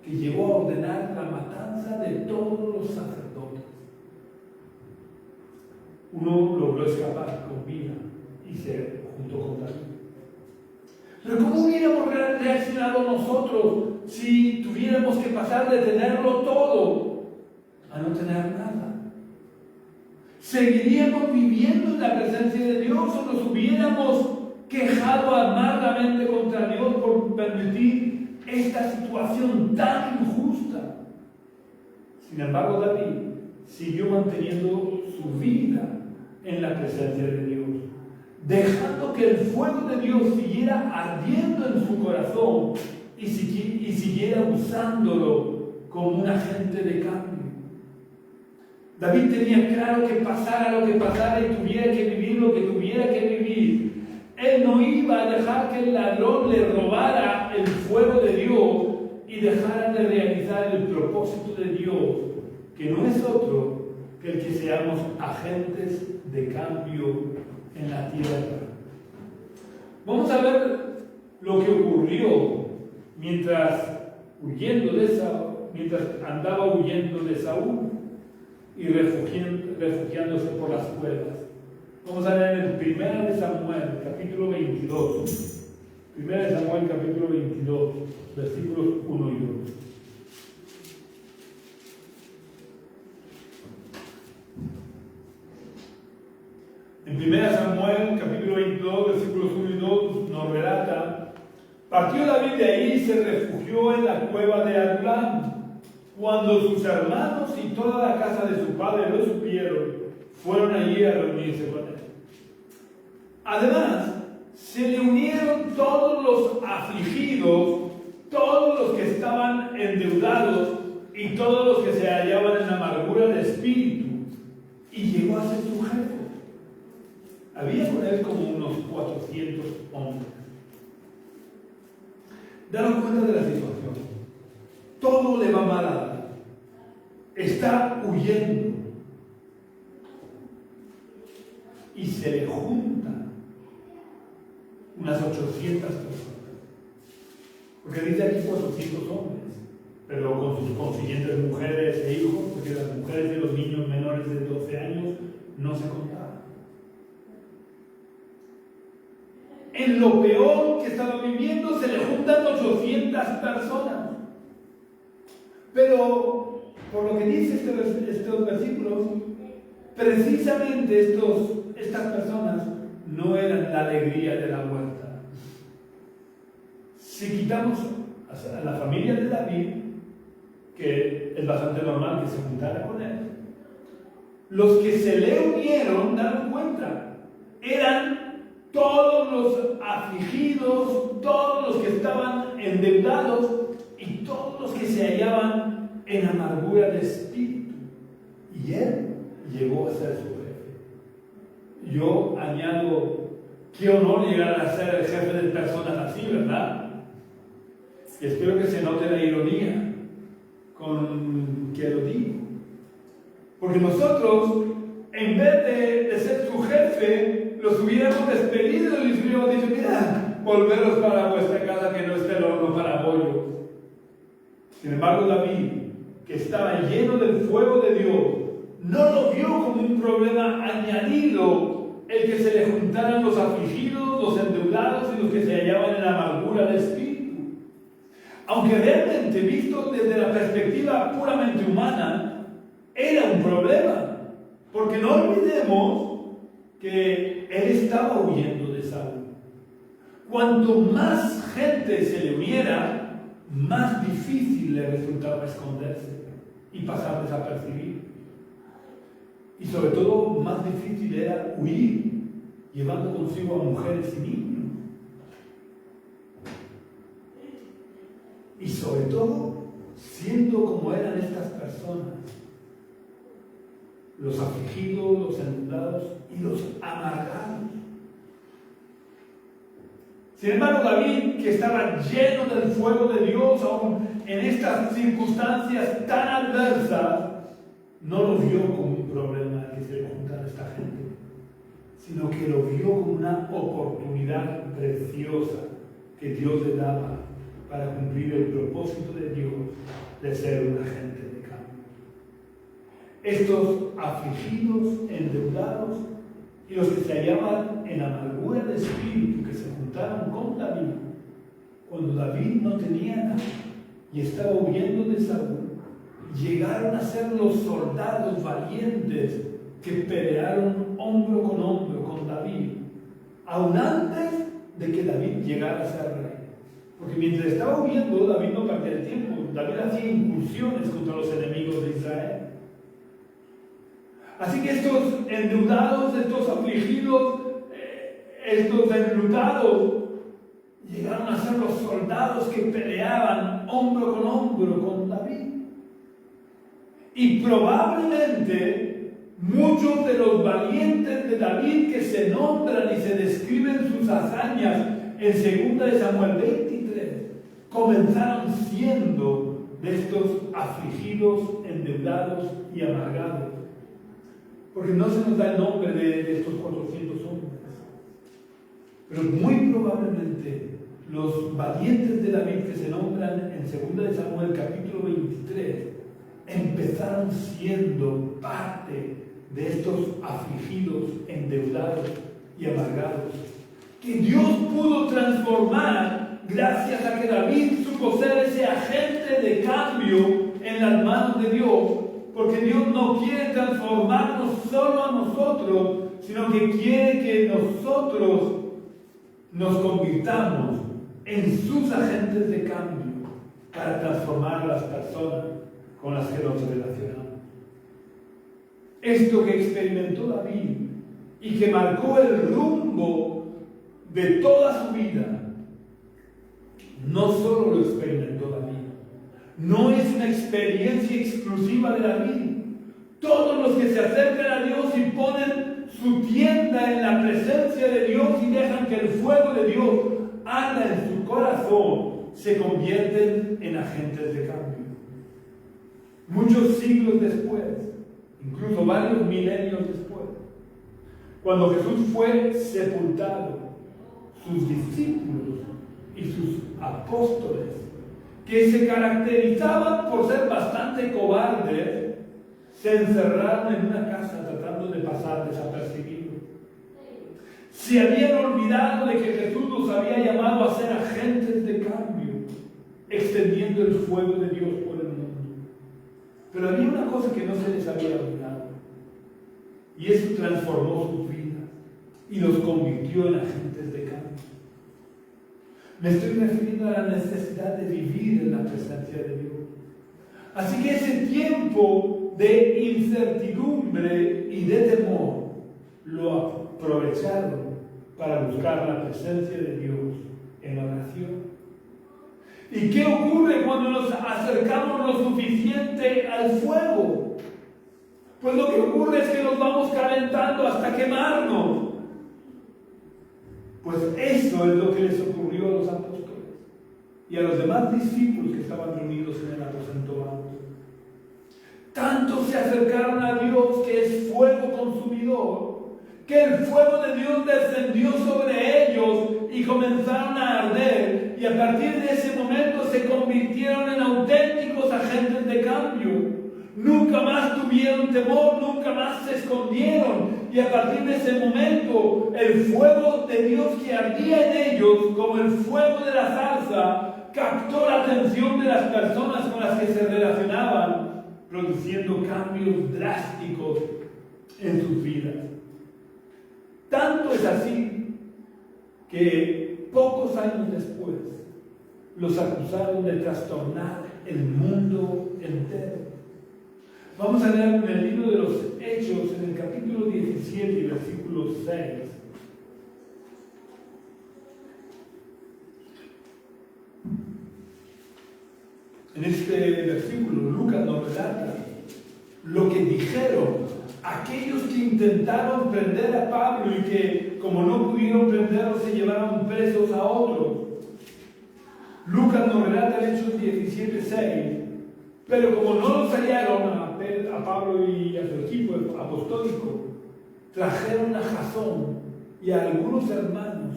que llegó a ordenar la matanza de todos los sacerdotes. Uno logró escapar con vida y se juntó con David. Pero ¿cómo hubiéramos reaccionado nosotros si tuviéramos que pasar de tenerlo todo a no tener nada? ¿Seguiríamos viviendo en la presencia de Dios o nos hubiéramos quejado amargamente contra Dios por permitir esta situación tan injusta? Sin embargo, David siguió manteniendo su vida en la presencia de Dios, dejando que el fuego de Dios siguiera ardiendo en su corazón y siguiera usándolo como un agente de cambio. David tenía claro que pasara lo que pasara y tuviera que vivir lo que tuviera que vivir. Él no iba a dejar que el ladrón le robara el fuego de Dios y dejara de realizar el propósito de Dios, que no es otro que el que seamos agentes de cambio en la tierra. Vamos a ver lo que ocurrió mientras andaba huyendo de Saúl y refugiándose por las cuevas. Vamos a ver en el 1 Samuel, capítulo 22. 1 Samuel, capítulo 22, versículos 1 y 2. En 1 Samuel, capítulo 22, versículos 1 y 2, nos relata: partió David de ahí y se refugió en la cueva de Adulam. Cuando sus hermanos y toda la casa de su padre lo supieron, fueron allí a reunirse con él. Además, se le unieron todos los afligidos, todos los que estaban endeudados y todos los que se hallaban en amargura de espíritu, y llegó a ser su jefe. Había con él como unos 400 hombres. Daros cuenta de la situación. Todo le va mal a David. Está huyendo. Y se le juntan unas 800 personas. Porque dice aquí 400 hombres. pero con sus consiguientes mujeres e hijos, porque las mujeres de los niños menores de 12 años no se contaban. En lo peor que estaba viviendo se le juntan 800 personas. Pero, por lo que dice estos versículos, precisamente estas personas no eran la alegría de la muerta. Si quitamos a la familia de David, que es bastante normal que se juntara con él, los que se le unieron, daron cuenta, eran todos los afligidos, todos los que estaban endeudados y todos los que se hallaban en amargura de espíritu. Y él llegó a ser su jefe. Yo añado, qué honor llegar a ser el jefe de personas así, ¿verdad? Y espero que se note la ironía con que lo digo. Porque nosotros, en vez de ser su jefe, los hubiéramos despedido y les hubiéramos dicho: mira, volveros para vuestra casa, que no esté el horno para bollos. Sin embargo, David, que estaba lleno del fuego de Dios, no lo vio como un problema añadido el que se le juntaran los afligidos, los endeudados y los que se hallaban en la amargura de espíritu. Aunque realmente, visto desde la perspectiva puramente humana, era un problema. Porque no olvidemos que él estaba huyendo de Saúl. Cuanto más gente se le uniera, más difícil le resultaba esconderse y pasar desapercibido. Y sobre todo, más difícil era huir, llevando consigo a mujeres y niños. Y sobre todo, siendo como eran estas personas, los afligidos, los endeudados y los amargados. Sin embargo, David, que estaba lleno del fuego de Dios, aún en estas circunstancias tan adversas, no lo vio como un problema que se le juntara a esta gente, sino que lo vio como una oportunidad preciosa que Dios le daba para cumplir el propósito de Dios de ser un agente de cambio. Estos afligidos, endeudados y los que se hallaban en amargura de espíritu, que se juntaron con David, cuando David no tenía nada y estaba huyendo de Saúl, llegaron a ser los soldados valientes que pelearon hombro con David, aún antes de que David llegara a ser rey. Porque mientras estaba huyendo, David no perdía el tiempo. David hacía incursiones contra los enemigos de Israel. Así que estos endeudados, estos afligidos, estos enlutados, llegaron a ser los soldados que peleaban hombro con David. Y probablemente muchos de los valientes de David que se nombran y se describen sus hazañas en 2 Samuel 23, comenzaron siendo de estos afligidos, endeudados y amargados. Porque no se nos da el nombre de estos 400 hombres. Pero muy probablemente los valientes de David que se nombran en 2 Samuel capítulo 23 empezaron siendo parte de estos afligidos, endeudados y amargados, que Dios pudo transformar gracias a que David supo ser ese agente de cambio en las manos de Dios, porque Dios no quiere transformarnos solo a nosotros, sino que quiere que nosotros nos convirtamos en sus agentes de cambio para transformar a las personas con las que nos relacionamos. Esto que experimentó David y que marcó el rumbo de toda su vida, no solo lo experimentó David, no es una experiencia exclusiva de David. Todos los que se acercan a Dios y ponen su tienda en la presencia de Dios y dejan que el fuego de Dios arda en su corazón, se convierten en agentes de cambio. Muchos siglos después, incluso varios milenios después, cuando Jesús fue sepultado, sus discípulos y sus apóstoles que se caracterizaban por ser bastante cobardes, se encerraron en una casa tratando de pasar desapercibidos. Se habían olvidado de que Jesús los había llamado a ser agentes de cambio, extendiendo el fuego de Dios por el mundo. Pero había una cosa que no se les había olvidado, y eso transformó sus vidas y los convirtió en agentes de cambio. Me estoy refiriendo a la necesidad de vivir en la presencia de Dios. Así que ese tiempo de incertidumbre y de temor lo aprovecharon para buscar la presencia de Dios en oración. ¿Y qué ocurre cuando nos acercamos lo suficiente al fuego? Pues lo que ocurre es que nos vamos calentando hasta quemarnos. Pues eso es lo que les ocurrió a los apóstoles y a los demás discípulos que estaban reunidos en el aposento alto. Tanto se acercaron a Dios, que es fuego consumidor, que el fuego de Dios descendió sobre ellos y comenzaron a arder, y a partir de ese momento se convirtieron en auténticos agentes de cambio. Nunca más tuvieron temor, nunca más se escondieron, y a partir de ese momento el fuego de Dios que ardía en ellos, como el fuego de la zarza, captó la atención de las personas con las que se relacionaban, produciendo cambios drásticos en sus vidas. Tanto es así que pocos años después los acusaron de trastornar el mundo entero. Vamos a leer en el libro de los Hechos, en el capítulo 17 y versículo 6. En este versículo, Lucas nos relata lo que dijeron aquellos que intentaron prender a Pablo y que, como no pudieron prenderlo, se llevaron presos a otros. Lucas nos relata en Hechos 17:6. Pero como no los hallaron a Pablo y a su equipo apostólico, trajeron a Jasón y a algunos hermanos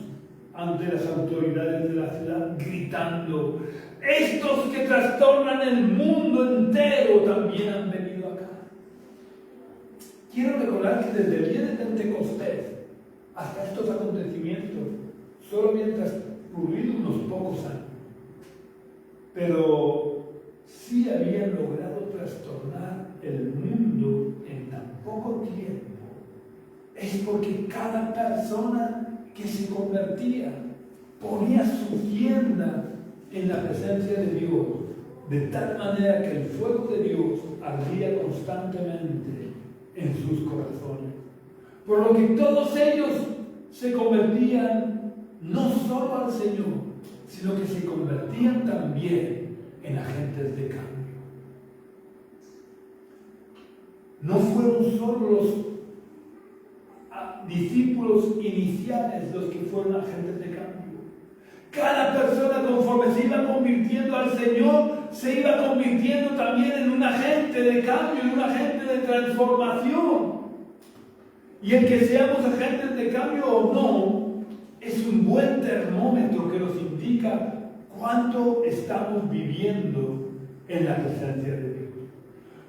ante las autoridades de la ciudad, gritando: estos que trastornan el mundo entero también han venido acá. Quiero recordar que desde el día de Pentecostés hasta estos acontecimientos solo habían transcurrido unos pocos años, pero sí habían logrado trastornar el mundo en tan poco tiempo. Es porque cada persona que se convertía ponía su tienda en la presencia de Dios, de tal manera que el fuego de Dios ardía constantemente en sus corazones. Por lo que todos ellos se convertían no solo al Señor, sino que se convertían también en agentes de cambio. No fueron solo los discípulos iniciales los que fueron agentes de cambio. Cada persona, conforme se iba convirtiendo al Señor, se iba convirtiendo también en un agente de cambio, en un agente de transformación. Y el que seamos agentes de cambio o no, es un buen termómetro que nos indica cuánto estamos viviendo en la presencia de Dios.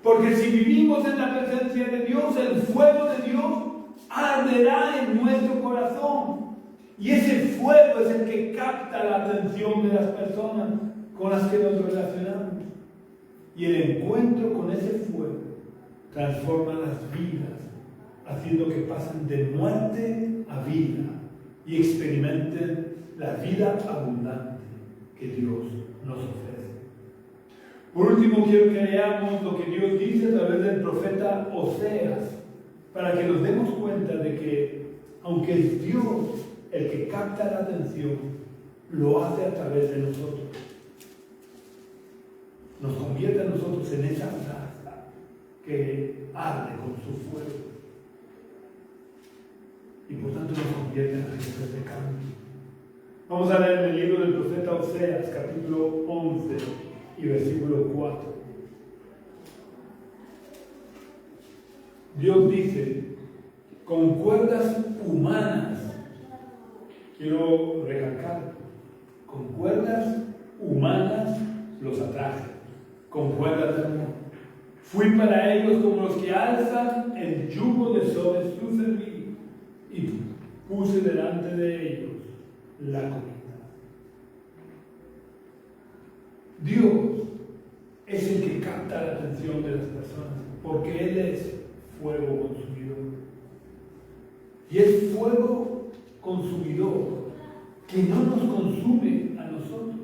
Porque si vivimos en la presencia de Dios, el fuego de Dios arderá en nuestro corazón. Y ese fuego es el que capta la atención de las personas con las que nos relacionamos. Y el encuentro con ese fuego transforma las vidas, haciendo que pasen de muerte a vida y experimenten la vida abundante que Dios nos ofrece. Por último, quiero que leamos lo que Dios dice a través del profeta Oseas, para que nos demos cuenta de que, aunque es Dios el que capta la atención, lo hace a través de nosotros. Nos convierte a nosotros en esa zarza que arde con su fuego. Y por tanto nos convierte en agentes de cambio. Vamos a leer el libro del profeta Oseas, capítulo 11 y versículo 4. Dios dice: con cuerdas humanas, quiero recalcar, con cuerdas humanas los atraje con cuerdas de amor. Fui para ellos como los que alzan el yugo de sobre su cerviz y puse delante de ellos la comida. Dios es el que capta la atención de las personas, porque Él es fuego consumidor. Y es fuego consumidor que no nos consume a nosotros,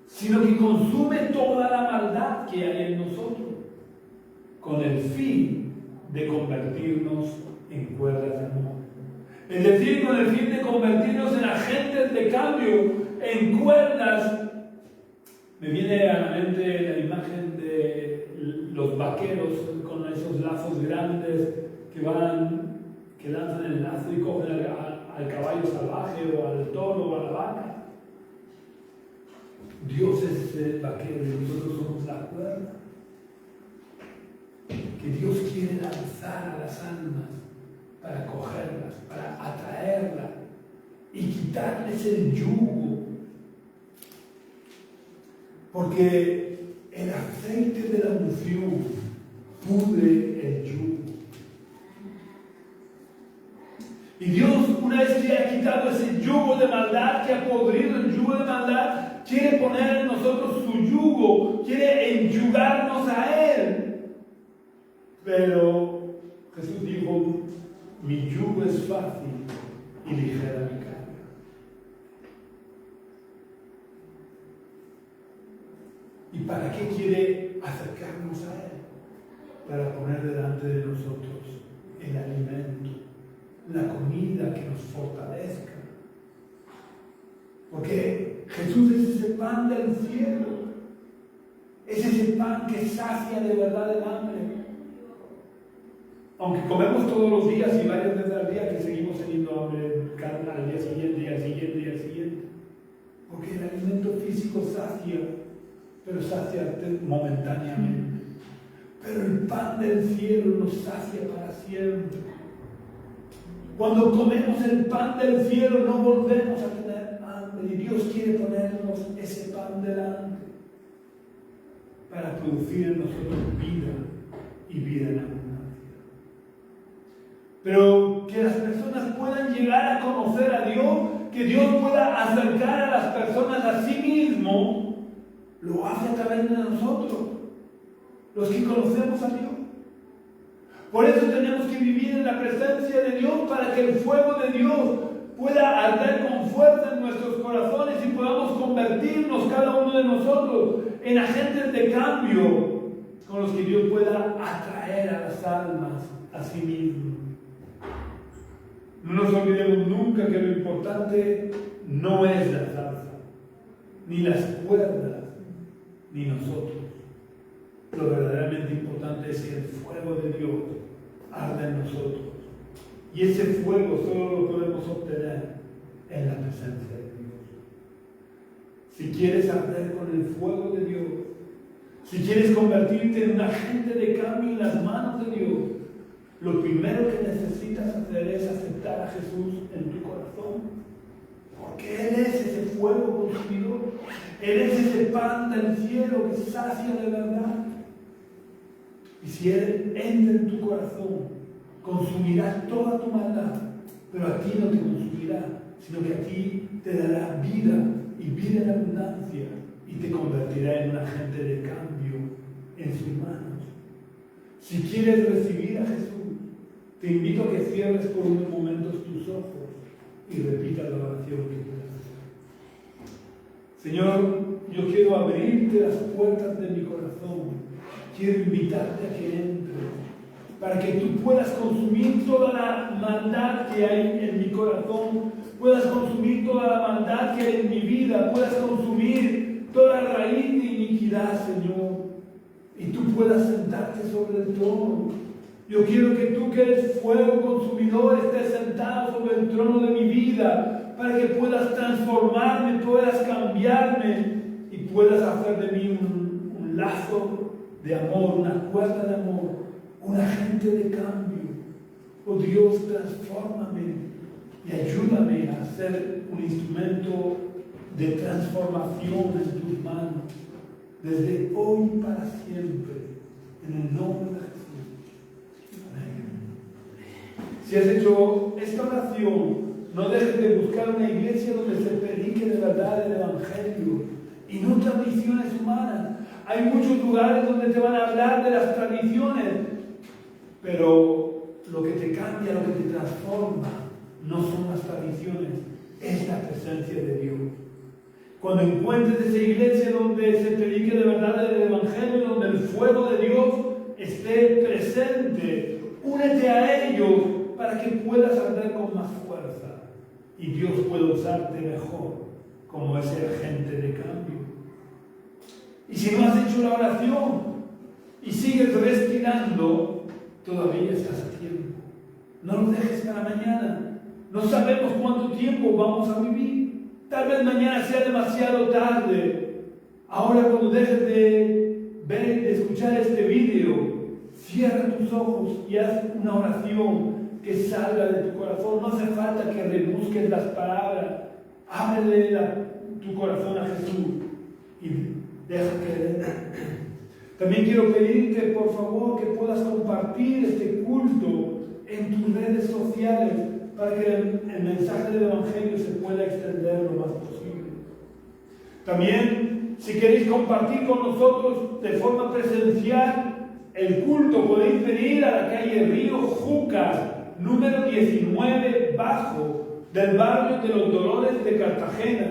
sino que consume toda la maldad que hay en nosotros, con el fin de convertirnos en cuerdas de amor. Es decir, con el fin de convertirnos en agentes de cambio, en cuerdas. Me viene a la mente la imagen de los vaqueros con esos lazos grandes que lanzan el lazo y cogen al caballo salvaje o al toro o a la vaca. Dios es el vaquero y nosotros somos la cuerda que Dios quiere lanzar a las almas para cogerlas, para atraerlas y quitarles el yugo. Porque el aceite de la unción pudre el yugo. Y Dios, una vez que ha quitado ese yugo de maldad, que ha podrido el yugo de maldad, quiere poner en nosotros su yugo, quiere enyugarnos a Él. Pero Jesús dijo, mi yugo es fácil y ligera mi carga. ¿Y para qué quiere acercarnos a Él? Para poner delante de nosotros el alimento, la comida que nos fortalezca. Porque Jesús es ese pan del cielo, es ese pan que sacia de verdad el hambre. Aunque comemos todos los días y varias veces al día, que seguimos teniendo hambre al día siguiente y al siguiente y al siguiente. Porque el alimento físico sacia, pero sacia momentáneamente. Pero el pan del cielo nos sacia para siempre. Cuando comemos el pan del cielo no volvemos a tener hambre, y Dios quiere ponernos ese pan delante para producir en nosotros vida y vida en abundancia. Pero que las personas puedan llegar a conocer a Dios, que Dios pueda acercar a las personas a sí mismo, lo hace a través de nosotros, los que conocemos a Dios. Por eso tenemos que vivir en la presencia de Dios, para que el fuego de Dios pueda arder con fuerza en nuestros corazones y podamos convertirnos cada uno de nosotros en agentes de cambio con los que Dios pueda atraer a las almas a sí mismo. No nos olvidemos nunca que lo importante no es la salsa, ni las cuerdas, ni nosotros. Lo verdaderamente importante es que el fuego de Dios arde en nosotros. Y ese fuego solo lo podemos obtener en la presencia de Dios. Si quieres arder con el fuego de Dios, si quieres convertirte en un agente de cambio en las manos de Dios, lo primero que necesitas hacer es aceptar a Jesús en tu corazón. Porque Él es ese fuego consumidor. Él es ese pan del cielo que sacia de verdad. Y si Él entra en tu corazón, consumirá toda tu maldad, pero a ti no te consumirá, sino que a ti te dará vida y vida en abundancia, y te convertirá en un agente de cambio en sus manos. Si quieres recibir a Jesús, te invito a que cierres por unos momentos tus ojos y repitas la oración que quieras hacer. Señor, yo quiero abrirte las puertas de mi corazón. Quiero invitarte a que entres, para que tú puedas consumir toda la maldad que hay en mi corazón, puedas consumir toda la maldad que hay en mi vida, puedas consumir toda raíz de iniquidad, Señor, y tú puedas sentarte sobre el trono. Yo quiero que tú, que eres fuego consumidor, estés sentado sobre el trono de mi vida, para que puedas transformarme, puedas cambiarme y puedas hacer de mí un lazo de amor, una cuerda de amor, un agente de cambio. Oh Dios, transfórmame y ayúdame a ser un instrumento de transformación en tus manos, desde hoy para siempre, en el nombre de Jesús. Amén. Si has hecho esta oración, no dejes de buscar una iglesia donde se predique de verdad el Evangelio y no tradiciones humanas. Hay muchos lugares donde te van a hablar de las tradiciones, pero lo que te cambia, lo que te transforma, no son las tradiciones, es la presencia de Dios. Cuando encuentres esa iglesia donde se predique de verdad el Evangelio, donde el fuego de Dios esté presente, únete a ellos para que puedas arder con más fuerza y Dios pueda usarte mejor como ese agente de cambio. Y si no has hecho la oración y sigues respirando, todavía estás a tiempo. No lo dejes para mañana. No sabemos cuánto tiempo vamos a vivir. Tal vez mañana sea demasiado tarde. Ahora, cuando dejes de ver, de escuchar este vídeo, cierra tus ojos y haz una oración que salga de tu corazón. No hace falta que rebusques las palabras. Ábrele tu corazón a Jesús y deja que... También quiero pedirte, por favor, que puedas compartir este culto en tus redes sociales para que el mensaje del Evangelio se pueda extender lo más posible. También, si queréis compartir con nosotros de forma presencial el culto, podéis venir a la calle Río Júcar, número 19 bajo, del barrio de los Dolores de Cartagena,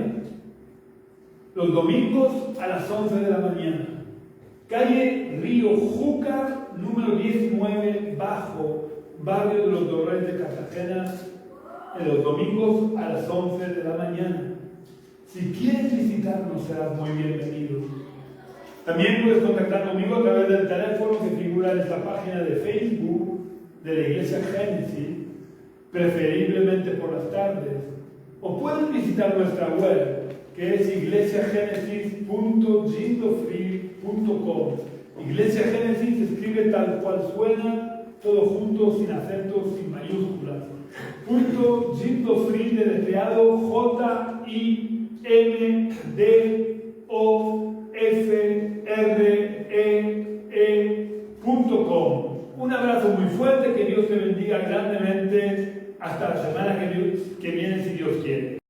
los domingos a las 11 de la mañana. Calle Río Júcar, número 19 bajo, barrio de los Dolores de Cartagena, en los domingos a las 11 de la mañana. Si quieres visitarnos, serás muy bienvenido. También puedes contactar conmigo a través del teléfono que figura en esta página de Facebook de la Iglesia Génesis, preferiblemente por las tardes. O puedes visitar nuestra web, que es iglesiagenesis.jindofree.com. Iglesia Génesis se escribe tal cual suena, todo junto, sin acentos, sin mayúsculas. Jindofree, deletreado JIMDOFREE.com. Un abrazo muy fuerte, que Dios te bendiga grandemente. Hasta la semana que viene, si Dios quiere.